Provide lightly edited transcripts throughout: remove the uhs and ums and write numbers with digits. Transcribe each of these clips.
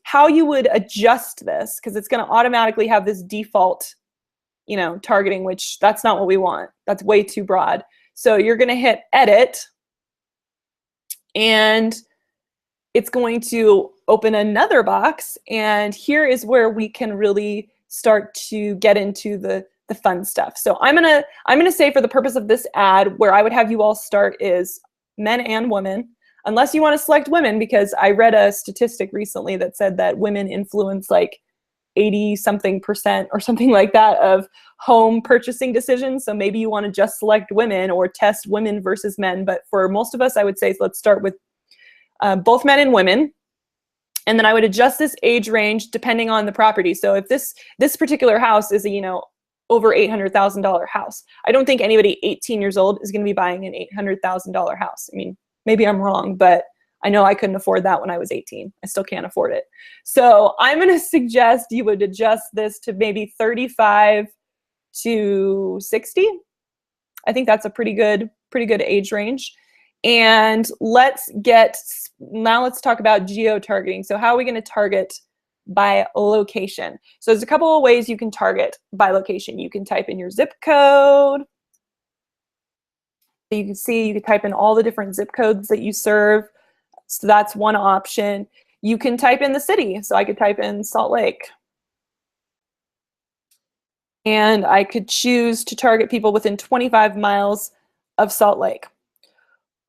how you would adjust this, because it's going to automatically have this default, you know, targeting, which that's not what we want. That's way too broad. So you're going to hit edit, and it's going to open another box. And here is where we can really start to get into the fun stuff. So I'm gonna say, for the purpose of this ad, where I would have you all start is men and women, unless you want to select women, because I read a statistic recently that said that women influence like 80-something% or something like that of home purchasing decisions. So maybe you want to just select women or test women versus men. But for most of us, I would say, let's start with both men and women. And then I would adjust this age range depending on the property. So if this particular house is a, you know, over $800,000 house, I don't think anybody 18 years old is going to be buying an $800,000 house. I mean, maybe I'm wrong, but I know I couldn't afford that when I was 18. I still can't afford it. So I'm going to suggest you would adjust this to maybe 35 to 60. I think that's a pretty good age range. And now let's talk about geo-targeting. So how are we going to target by location? So there's a couple of ways you can target by location. You can type in your zip code. You can see, you can type in all the different zip codes that you serve. So that's one option. You can type in the city. So I could type in Salt Lake. And I could choose to target people within 25 miles of Salt Lake.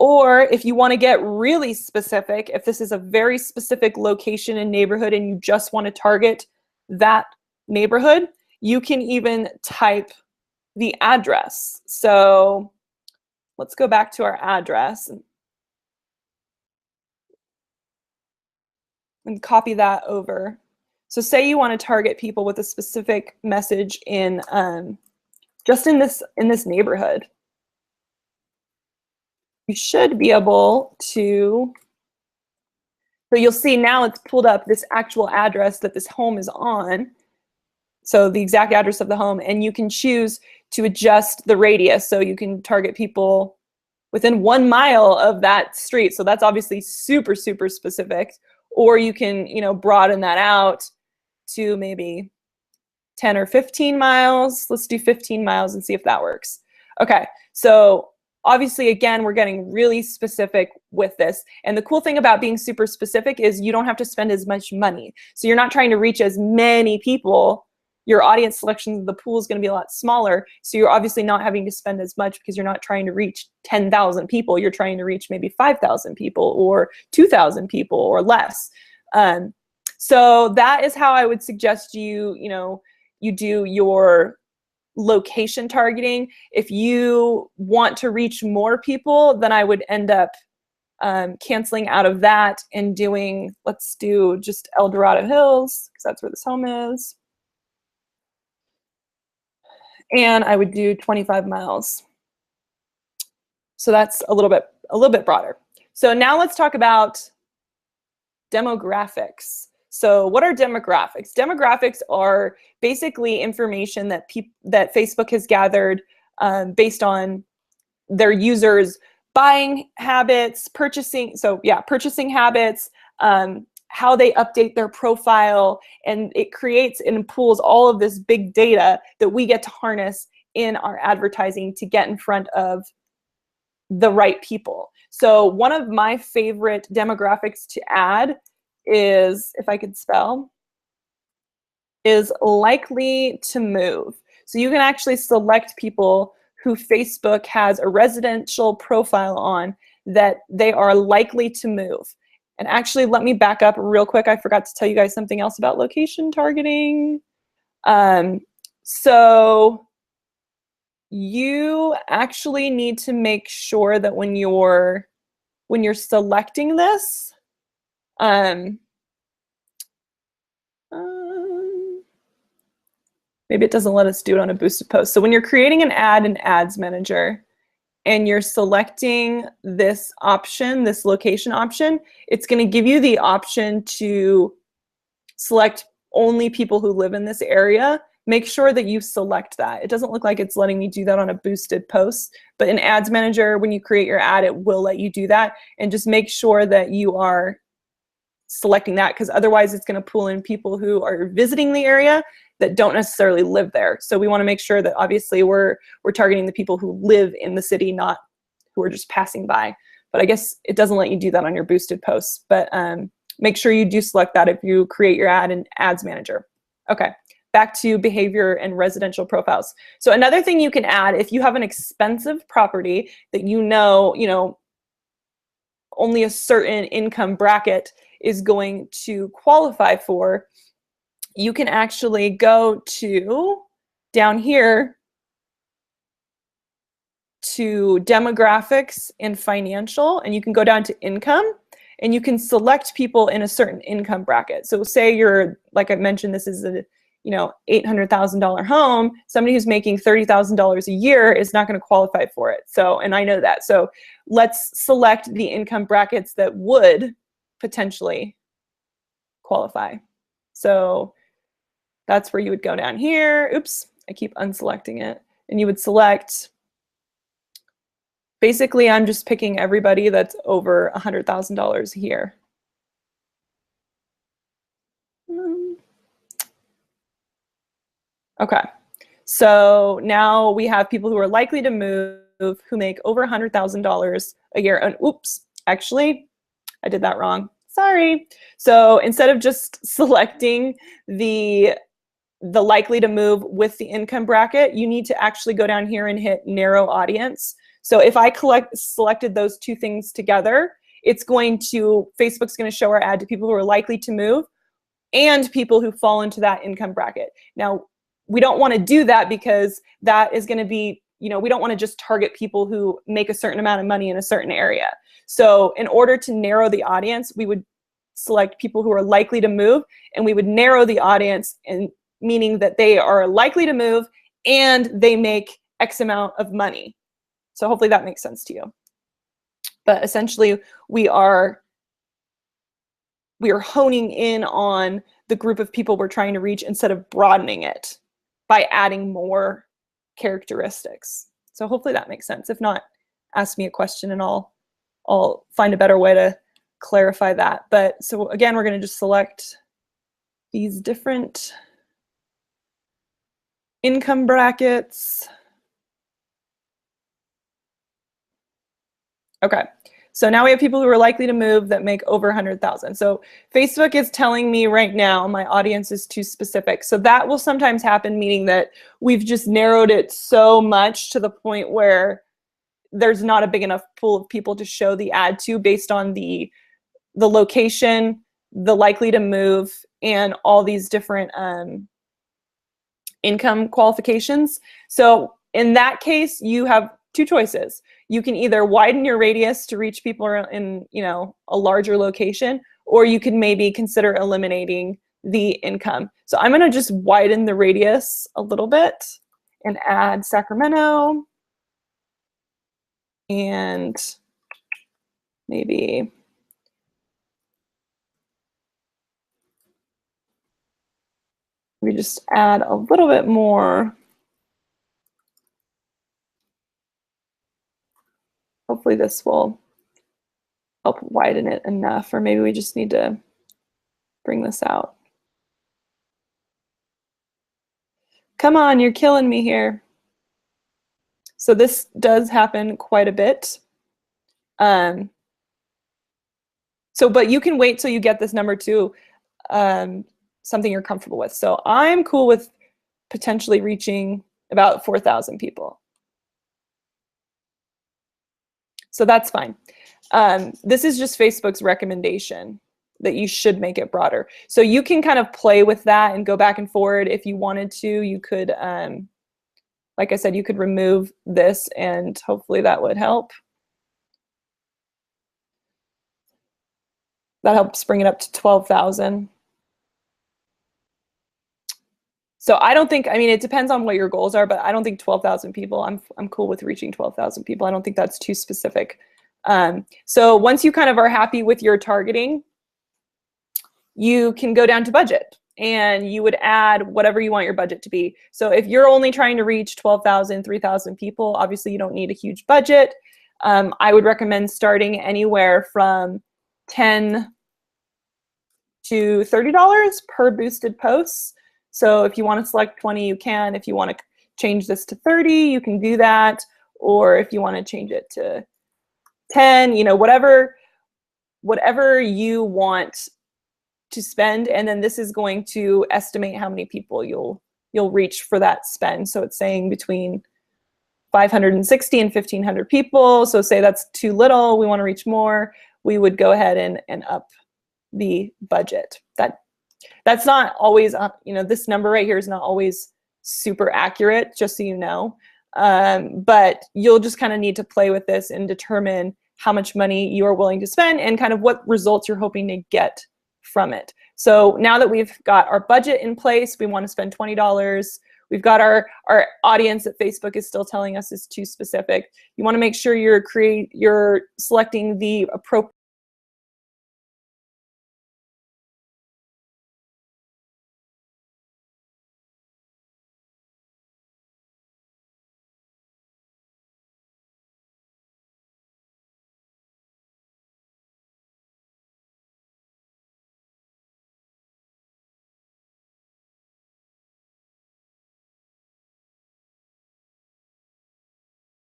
Or if you want to get really specific, if this is a very specific location and neighborhood and you just want to target that neighborhood, you can even type the address. So let's go back to our address and copy that over. So say you want to target people with a specific message in just in this neighborhood. You should be able to, so you'll see now it's pulled up this actual address that this home is on. So the exact address of the home, and you can choose to adjust the radius. So you can target people within 1 mile of that street. So that's obviously super, super specific. Or you can, you know, broaden that out to maybe 10 or 15 miles. Let's do 15 miles and see if that works. Okay, so obviously, again, we're getting really specific with this. And the cool thing about being super specific is you don't have to spend as much money. So you're not trying to reach as many people. Your audience selection of the pool is going to be a lot smaller. So you're obviously not having to spend as much because you're not trying to reach 10,000 people. You're trying to reach maybe 5,000 people or 2,000 people or less. So that is how I would suggest you do your location targeting. If you want to reach more people, then I would end up canceling out of that and doing, let's do just El Dorado Hills, because that's where this home is. And I would do 25 miles. So that's a little bit broader. So now let's talk about demographics. So what are demographics? Demographics are basically information that Facebook has gathered based on their users' buying habits, purchasing habits, how they update their profile, and it creates and pools all of this big data that we get to harness in our advertising to get in front of the right people. So one of my favorite demographics to add is, if I could spell, is likely to move. So you can actually select people who Facebook has a residential profile on that they are likely to move. And actually, let me back up real quick. I forgot to tell you guys something else about location targeting. So you actually need to make sure that when you're selecting this, maybe it doesn't let us do it on a boosted post. So when you're creating an ad in Ads Manager and you're selecting this option, this location option, it's going to give you the option to select only people who live in this area. Make sure that you select that. It doesn't look like it's letting me do that on a boosted post, but in Ads Manager, when you create your ad, it will let you do that. And just make sure that you are selecting that, because otherwise it's going to pull in people who are visiting the area that don't necessarily live there. So we want to make sure that obviously we're targeting the people who live in the city, not who are just passing by. But I guess it doesn't let you do that on your boosted posts. But make sure you do select that if you create your ad in Ads Manager. Okay, back to behavior and residential profiles. So another thing you can add, if you have an expensive property that you know, only a certain income bracket is going to qualify for, you can actually go to down here to demographics and financial, and you can go down to income, and you can select people in a certain income bracket. So say you're, like I mentioned, this is a $800,000 home. Somebody who's making $30,000 a year is not going to qualify for it. So, and I know that. So let's select the income brackets that would potentially qualify. So that's where you would go down here. Oops, I keep unselecting it. And you would select, basically I'm just picking everybody that's over $100,000 a year. Okay, so now we have people who are likely to move who make over $100,000 a year. And oops, actually, I did that wrong. Sorry. So instead of just selecting the likely to move with the income bracket, you need to actually go down here and hit narrow audience. So if I selected those two things together, it's going to, Facebook's going to show our ad to people who are likely to move and people who fall into that income bracket. Now, we don't want to do that because that is going to be, we don't want to just target people who make a certain amount of money in a certain area. So in order to narrow the audience, we would select people who are likely to move, and we would narrow the audience, and meaning that they are likely to move and they make X amount of money. So hopefully that makes sense to you. But essentially we are honing in on the group of people we're trying to reach instead of broadening it by adding more characteristics. So hopefully that makes sense. If not, ask me a question and I'll find a better way to clarify that. But so again, we're going to just select these different income brackets. Okay, so now we have people who are likely to move that make over 100,000. So Facebook is telling me right now my audience is too specific. So that will sometimes happen, meaning that we've just narrowed it so much to the point where there's not a big enough pool of people to show the ad to based on the location, the likely to move, and all these different income qualifications. So in that case, you have two choices. You can either widen your radius to reach people in, a larger location, or you can maybe consider eliminating the income. So I'm going to just widen the radius a little bit and add Sacramento, and maybe we just add a little bit more. Hopefully this will help widen it enough, or maybe we just need to bring this out. Come on, you're killing me here. So this does happen quite a bit. But you can wait till you get this number to something you're comfortable with. So I'm cool with potentially reaching about 4,000 people. So that's fine. This is just Facebook's recommendation that you should make it broader. So you can kind of play with that and go back and forward if you wanted to. You could, like I said, you could remove this and hopefully that would help. That helps bring it up to 12,000. So I don't think, it depends on what your goals are, but I don't think 12,000 people, I'm cool with reaching 12,000 people. I don't think that's too specific. So once you kind of are happy with your targeting, you can go down to budget and you would add whatever you want your budget to be. So if you're only trying to reach 12,000, 3,000 people, obviously you don't need a huge budget. I would recommend starting anywhere from 10 to $30 per boosted posts. So if you want to select 20, you can. If you want to change this to 30, you can do that. Or if you want to change it to 10, you know, whatever you want to spend. And then this is going to estimate how many people you'll reach for that spend. So it's saying between 560 and 1,500 people. So say that's too little, we want to reach more, we would go ahead and up the budget. That's not always, you know, this number right here is not always super accurate, just so you know. But you'll just kind of need to play with this and determine how much money you are willing to spend and kind of what results you're hoping to get from it. So now that we've got our budget in place, we want to spend $20. We've got our audience that Facebook is still telling us is too specific. You want to make sure you're selecting the appropriate